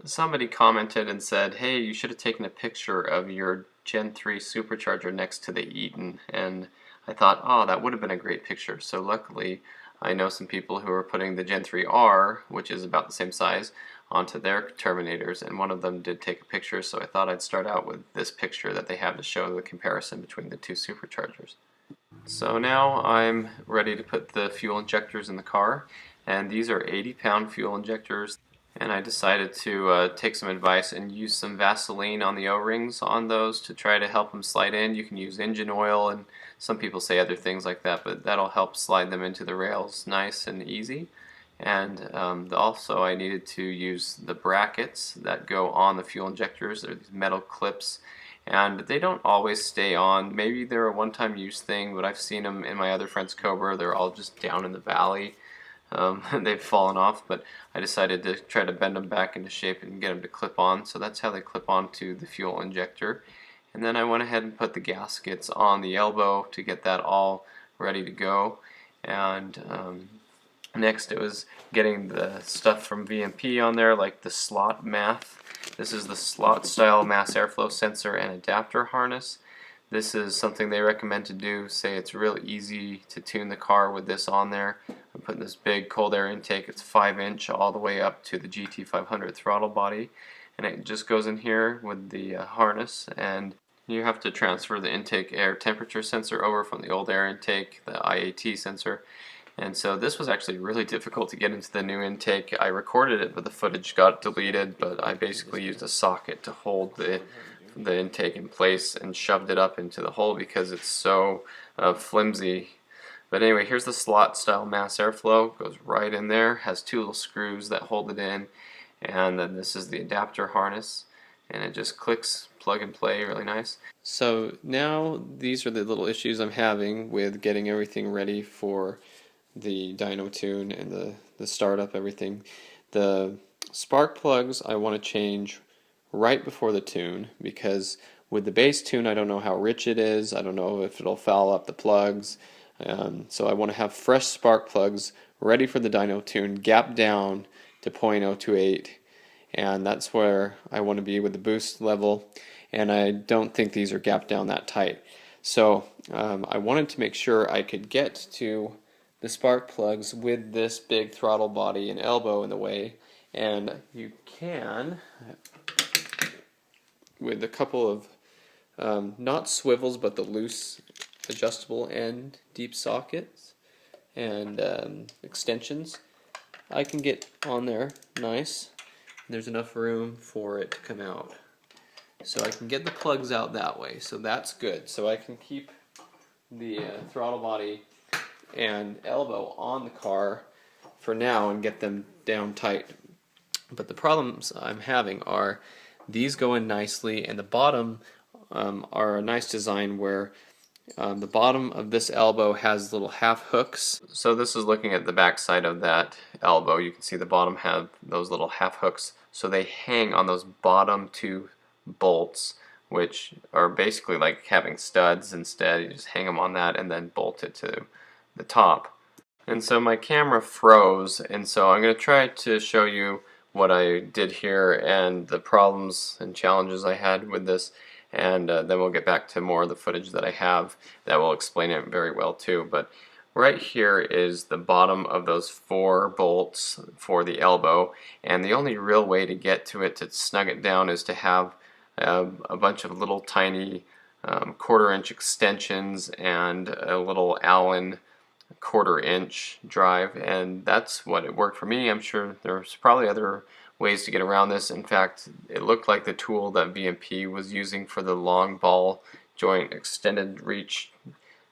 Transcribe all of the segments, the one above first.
Somebody commented and said, hey, you should have taken a picture of your Gen 3 supercharger next to the Eaton, and I thought, oh, that would have been a great picture. So luckily I know some people who are putting the Gen 3R, which is about the same size, onto their Terminators, and one of them did take a picture, so I thought I'd start out with this picture that they have to show the comparison between the two superchargers. So now I'm ready to put the fuel injectors in the car, and these are 80-pound fuel injectors, and I decided to take some advice and use some Vaseline on the O-rings on those to try to help them slide in. You can use engine oil, and some people say other things like that, but that'll help slide them into the rails nice and easy. And also I needed to use the brackets that go on the fuel injectors. They're these metal clips, and they don't always stay on. Maybe they're a one-time use thing, but I've seen them in my other friend's Cobra. They're all just down in the valley. They've fallen off, but I decided to try to bend them back into shape and get them to clip on. So that's how they clip onto the fuel injector. And then I went ahead and put the gaskets on the elbow to get that all ready to go. And next it was getting the stuff from VMP on there, like the slot math. This is the slot style mass airflow sensor and adapter harness. This is something they recommend to do. Say it's real easy to tune the car with this on there. I'm putting this big cold air intake. It's 5-inch all the way up to the GT500 throttle body, and it just goes in here with the harness, and you have to transfer the intake air temperature sensor over from the old air intake, the IAT sensor. And so this was actually really difficult to get into the new intake. I recorded it, but the footage got deleted, but I basically used a socket to hold the intake in place and shoved it up into the hole because it's so flimsy. But anyway, here's the slot style mass airflow. Goes right in there, has two little screws that hold it in, and then this is the adapter harness, and it just clicks, plug and play, really nice. So now these are the little issues I'm having with getting everything ready for the dyno tune and the startup, everything. The spark plugs I want to change right before the tune, because with the base tune I don't know how rich it is. I don't know if it'll foul up the plugs. So I want to have fresh spark plugs ready for the dyno tune, gap down to 0.028, and that's where I want to be with the boost level, and I don't think these are gapped down that tight. So I wanted to make sure I could get to the spark plugs with this big throttle body and elbow in the way, and you can with a couple of not swivels but the loose adjustable end deep sockets and extensions. I can get on there nice. There's enough room for it to come out, so I can get the plugs out that way, so that's good. So I can keep the throttle body and elbow on the car for now and get them down tight. But the problems I'm having are these go in nicely, and the bottom are a nice design where the bottom of this elbow has little half hooks. So this is looking at the back side of that elbow. You can see the bottom have those little half hooks, so they hang on those bottom two bolts, which are basically like having studs. Instead you just hang them on that and then bolt it to the top. And so my camera froze, and so I'm going to try to show you what I did here and the problems and challenges I had with this, and then we'll get back to more of the footage that I have that will explain it very well too. But right here is the bottom of those 4 bolts for the elbow, and the only real way to get to it to snug it down is to have a bunch of little tiny 1/4-inch extensions and a little Allen 1/4-inch drive, and that's what it worked for me. I'm sure there's probably other ways to get around this. In fact, it looked like the tool that VMP was using for the long ball joint extended reach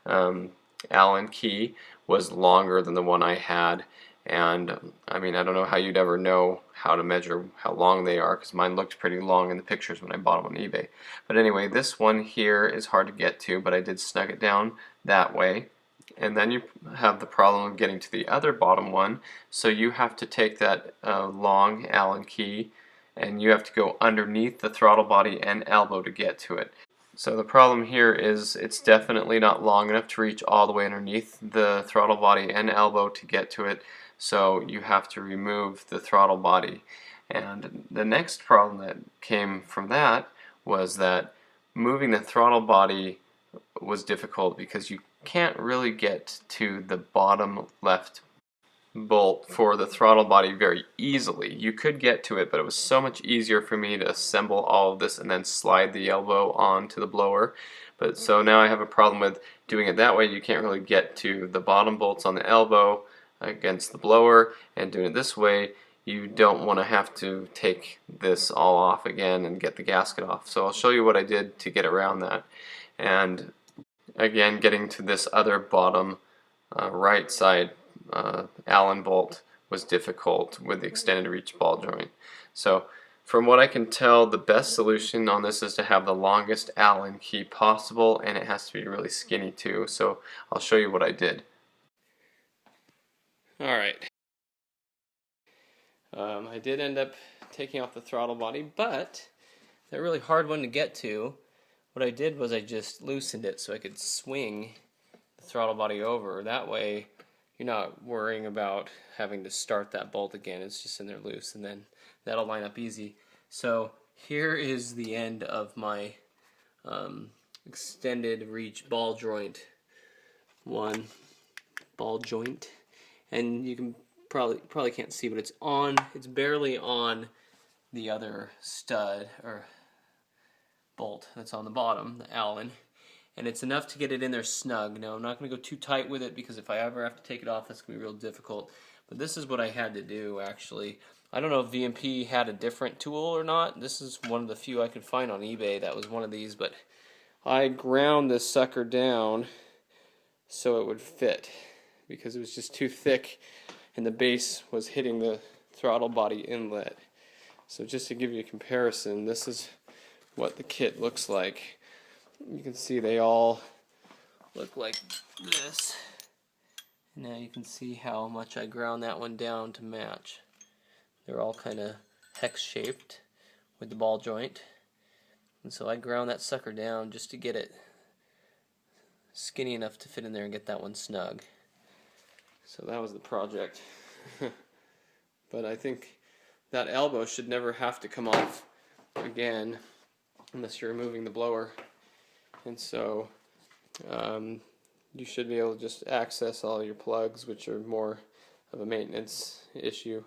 Allen key was longer than the one I had, and I mean, I don't know how you'd ever know how to measure how long they are, because mine looked pretty long in the pictures when I bought them on eBay. But anyway, this one here is hard to get to, but I did snug it down that way. And then you have the problem of getting to the other bottom one, so you have to take that long Allen key and you have to go underneath the throttle body and elbow to get to it. So the problem here is it's definitely not long enough to reach all the way underneath the throttle body and elbow to get to it, so you have to remove the throttle body. And the next problem that came from that was that moving the throttle body was difficult because you can't really get to the bottom left bolt for the throttle body very easily. You could get to it, but it was so much easier for me to assemble all of this and then slide the elbow onto the blower. But so now I have a problem with doing it that way. You can't really get to the bottom bolts on the elbow against the blower, and doing it this way you don't want to have to take this all off again and get the gasket off. So I'll show you what I did to get around that. And again, getting to this other bottom right side Allen bolt was difficult with the extended reach ball joint. So from what I can tell, the best solution on this is to have the longest Allen key possible, and it has to be really skinny too. So I'll show you what I did. Alright, I did end up taking off the throttle body, but they're a really hard one to get to. What I did was I just loosened it so I could swing the throttle body over. That way you're not worrying about having to start that bolt again. It's just in there loose, and then that'll line up easy. So here is the end of my extended reach ball joint ball joint, and you can probably can't see, but it's barely on the other stud or bolt that's on the bottom, the Allen, and it's enough to get it in there snug. Now I'm not going to go too tight with it because if I ever have to take it off, that's going to be real difficult. But this is what I had to do actually. I don't know if VMP had a different tool or not. This is one of the few I could find on eBay that was one of these, but I ground this sucker down so it would fit because it was just too thick and the base was hitting the throttle body inlet. So just to give you a comparison, this is what the kit looks like. You can see they all look like this. Now you can see how much I ground that one down to match. They're all kind of hex shaped with the ball joint. And so I ground that sucker down just to get it skinny enough to fit in there and get that one snug. So that was the project. But I think that elbow should never have to come off again unless you're removing the blower. And so you should be able to just access all your plugs, which are more of a maintenance issue,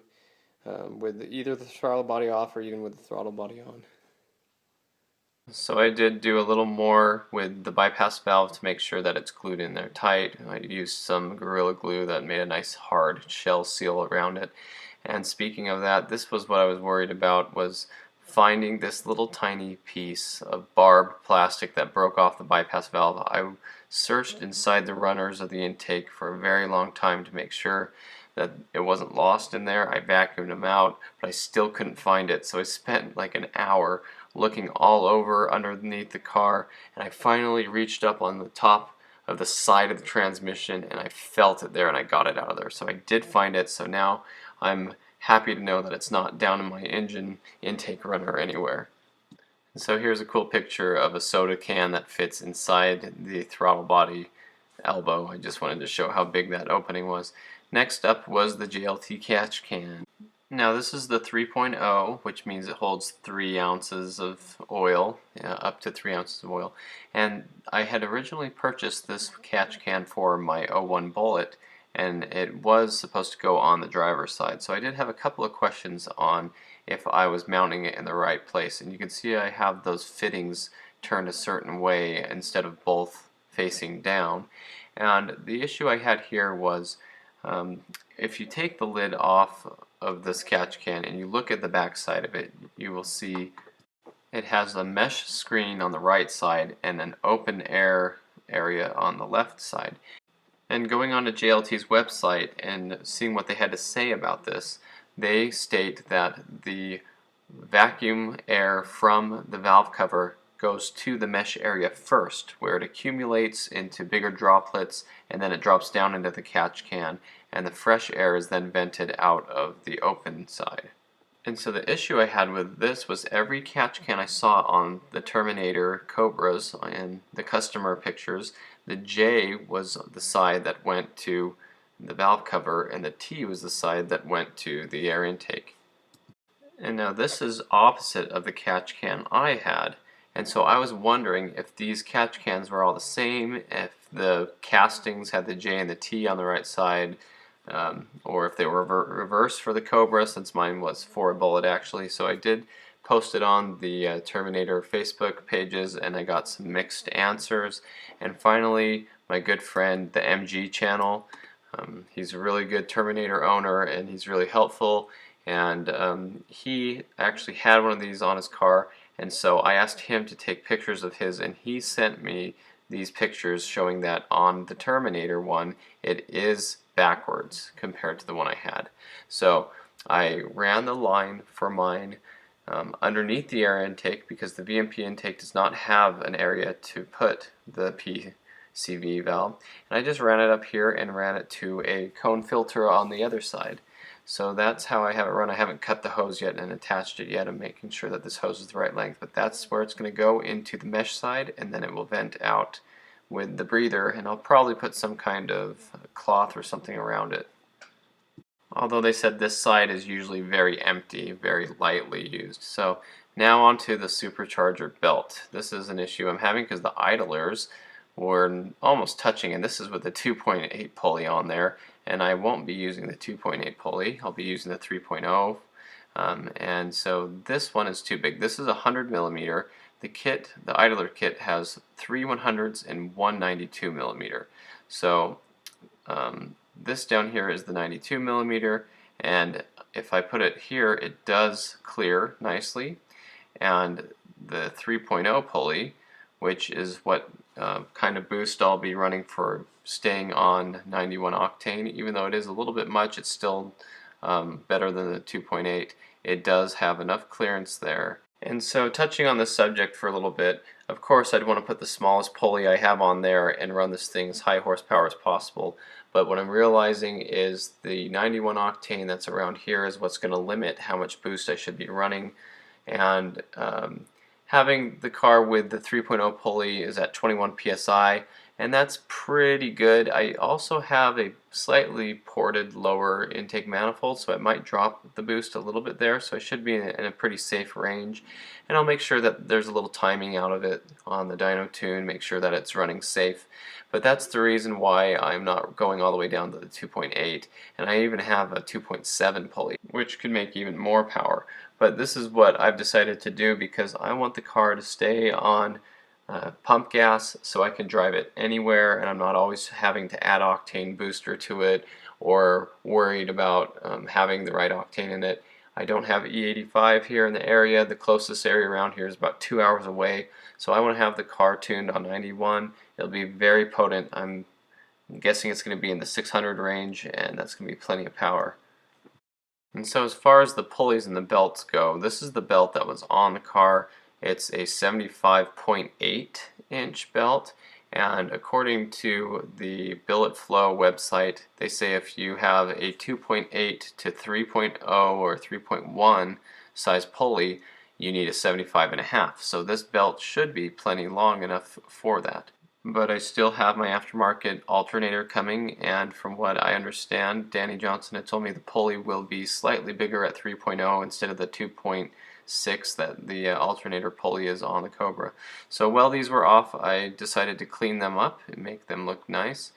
with either the throttle body off or even with the throttle body on. So I did do a little more with the bypass valve to make sure that it's glued in there tight. I used some Gorilla Glue that made a nice hard shell seal around it. And speaking of that, this was what I was worried about, was finding this little tiny piece of barbed plastic that broke off the bypass valve. I searched inside the runners of the intake for a very long time to make sure that it wasn't lost in there. I vacuumed them out, but I still couldn't find it. So I spent like an hour looking all over underneath the car, and I finally reached up on the top of the side of the transmission and I felt it there and I got it out of there. So I did find it, so now I'm happy to know that it's not down in my engine intake runner anywhere. And so here's a cool picture of a soda can that fits inside the throttle body elbow. I just wanted to show how big that opening was. Next up was the JLT Catch Can. Now this is the 3.0, which means it holds 3 ounces of oil, up to 3 ounces of oil. And I had originally purchased this catch can for my 01 Bullet, and it was supposed to go on the driver's side. So I did have a couple of questions on if I was mounting it in the right place. And you can see I have those fittings turned a certain way instead of both facing down. And the issue I had here was if you take the lid off of this catch can and you look at the back side of it, you will see it has a mesh screen on the right side and an open air area on the left side. And going on to JLT's website and seeing what they had to say about this, they state that the vacuum air from the valve cover goes to the mesh area first, where it accumulates into bigger droplets and then it drops down into the catch can, and the fresh air is then vented out of the open side. And so the issue I had with this was every catch can I saw on the Terminator Cobras and the customer pictures, the J was the side that went to the valve cover and the T was the side that went to the air intake. And now this is opposite of the catch can I had. And so I was wondering if these catch cans were all the same, if the castings had the J and the T on the right side, or if they were reversed for the Cobra, since mine was for a bullet actually. So I did post it on the Terminator Facebook pages, and I got some mixed answers. And finally, my good friend, the MG channel, he's a really good Terminator owner, and he's really helpful. And he actually had one of these on his car, and so I asked him to take pictures of his, and he sent me these pictures showing that on the Terminator one it is backwards compared to the one I had. So I ran the line for mine underneath the air intake, because the VMP intake does not have an area to put the PCV valve, and I just ran it up here and ran it to a cone filter on the other side. So that's how I have it run. I haven't cut the hose yet and attached it yet. I'm making sure that this hose is the right length, but that's where it's going to go into the mesh side, and then it will vent out with the breather, and I'll probably put some kind of cloth or something around it. Although they said this side is usually very empty, very lightly used. So now onto the supercharger belt. This is an issue I'm having because the idlers were almost touching, and this is with the 2.8 pulley on there, and I won't be using the 2.8 pulley. I'll be using the 3.0, and so this one is too big. This is 100 millimeter. The kit, the idler kit, has 3 100s and 1 92 millimeter. So this down here is the 92 millimeter, and if I put it here, it does clear nicely. And the 3.0 pulley, which is what kind of boost I'll be running for staying on 91 octane, even though it is a little bit much, it's still better than the 2.8. It does have enough clearance there. And so, touching on this subject for a little bit, of course I'd want to put the smallest pulley I have on there and run this thing as high horsepower as possible. But what I'm realizing is the 91 octane that's around here is what's going to limit how much boost I should be running. And having the car with the 3.0 pulley is at 21 psi, and that's pretty good. I also have a slightly ported lower intake manifold, so it might drop the boost a little bit there, so I should be in a pretty safe range. And I'll make sure that there's a little timing out of it on the dyno tune, make sure that it's running safe. But that's the reason why I'm not going all the way down to the 2.8, and I even have a 2.7 pulley, which could make even more power. But this is what I've decided to do because I want the car to stay on pump gas so I can drive it anywhere, and I'm not always having to add octane booster to it or worried about having the right octane in it. I don't have E85 here in the area. The closest area around here is about 2 hours away, so I want to have the car tuned on 91. It'll be very potent. I'm guessing it's going to be in the 600 range, and that's going to be plenty of power. And so as far as the pulleys and the belts go, this is the belt that was on the car. It's a 75.8 inch belt, and according to the Billet Flow website, they say if you have a 2.8 to 3.0 or 3.1 size pulley, you need a 75.5. So this belt should be plenty long enough for that. But I still have my aftermarket alternator coming, and from what I understand, Danny Johnson had told me the pulley will be slightly bigger at 3.0 instead of the 2.6 that the alternator pulley is on the Cobra. So while these were off, I decided to clean them up and make them look nice.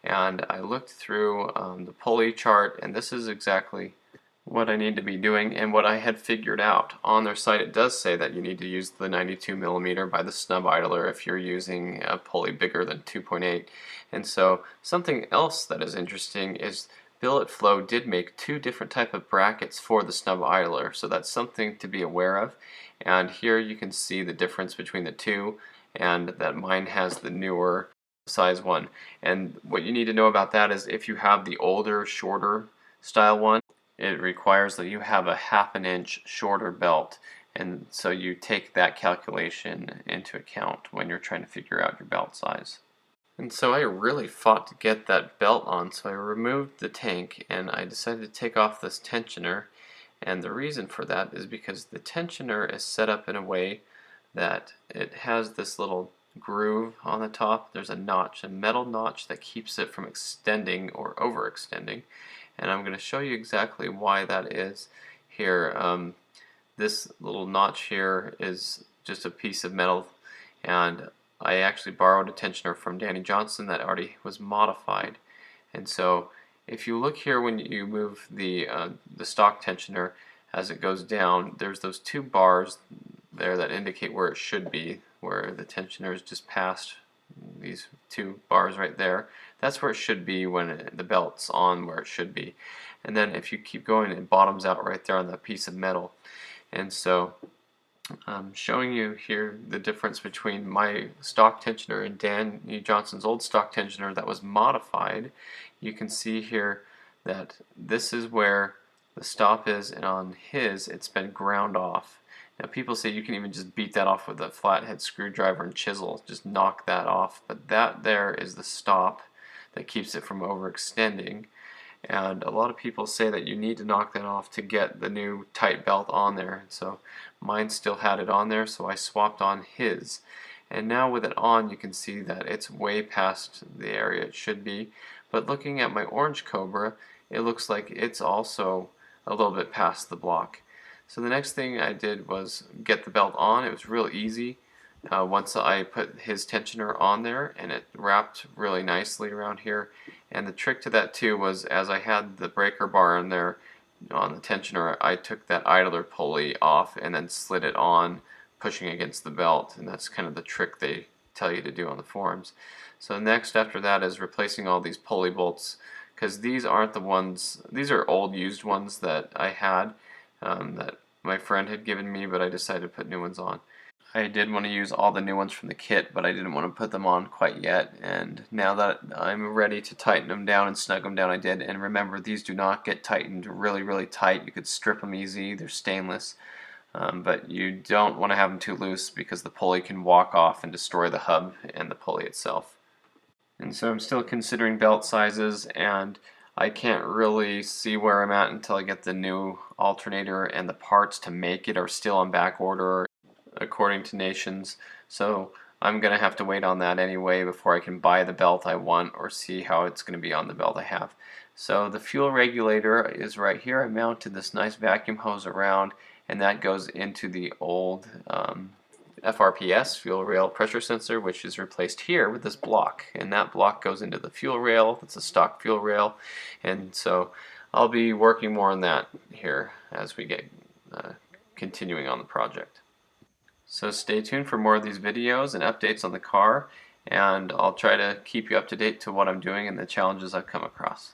And I looked through the pulley chart, and this is exactly what I need to be doing and what I had figured out. On their site it does say that you need to use the 92 millimeter by the snub idler if you're using a pulley bigger than 2.8. And so something else that is interesting is Billet Flow did make 2 different type of brackets for the snub idler, so that's something to be aware of. And here you can see the difference between the two, and that mine has the newer size one. And what you need to know about that is if you have the older, shorter style one, it requires that you have a 1/2 inch shorter belt, and so you take that calculation into account when you're trying to figure out your belt size. And so I really fought to get that belt on, so I removed the tank and I decided to take off this tensioner, and the reason for that is because the tensioner is set up in a way that it has this little groove on the top. There's a notch, a metal notch that keeps it from extending or overextending. And I'm going to show you exactly why that is here. this little notch here is just a piece of metal, and I actually borrowed a tensioner from Danny Johnson that already was modified. And so if you look here, when you move the stock tensioner as it goes down, there's those two bars there that indicate where it should be, where the tensioner is just past these two bars right there. That's where it should be when the belt's on where it should be. And then if you keep going, it bottoms out right there on that piece of metal. And so I'm showing you here the difference between my stock tensioner and Danny Johnson's old stock tensioner that was modified. You can see here that this is where the stop is, and on his it's been ground off. Now people say you can even just beat that off with a flathead screwdriver and chisel, just knock that off, but that there is the stop that keeps it from overextending. And a lot of people say that you need to knock that off to get the new tight belt on there. So mine still had it on there, so I swapped on his. And now with it on, you can see that it's way past the area it should be. But looking at my orange Cobra, it looks like it's also a little bit past the block. So the next thing I did was get the belt on. It was real easy. Once I put his tensioner on there, and it wrapped really nicely around here. And the trick to that too was, as I had the breaker bar in there on the tensioner, I took that idler pulley off and then slid it on, pushing against the belt, and that's kind of the trick they tell you to do on the forums. So next after that is replacing all these pulley bolts, because these aren't the ones, these are old used ones that I had that my friend had given me, but I decided to put new ones on. I did want to use all the new ones from the kit, but I didn't want to put them on quite yet, and now that I'm ready to tighten them down and snug them down, I did. And remember, these do not get tightened really tight. You could strip them easy. They're stainless, but you don't want to have them too loose because the pulley can walk off and destroy the hub and the pulley itself. And so I'm still considering belt sizes, and I can't really see where I'm at until I get the new alternator, and the parts to make it are still on back order according to Nations, so I'm going to have to wait on that anyway before I can buy the belt I want or see how it's going to be on the belt I have. So the fuel regulator is right here. I mounted this nice vacuum hose around, and that goes into the old FRPS, fuel rail pressure sensor, which is replaced here with this block, and that block goes into the fuel rail. It's a stock fuel rail, and so I'll be working more on that here as we get continuing on the project. So stay tuned for more of these videos and updates on the car, and I'll try to keep you up to date to what I'm doing and the challenges I've come across.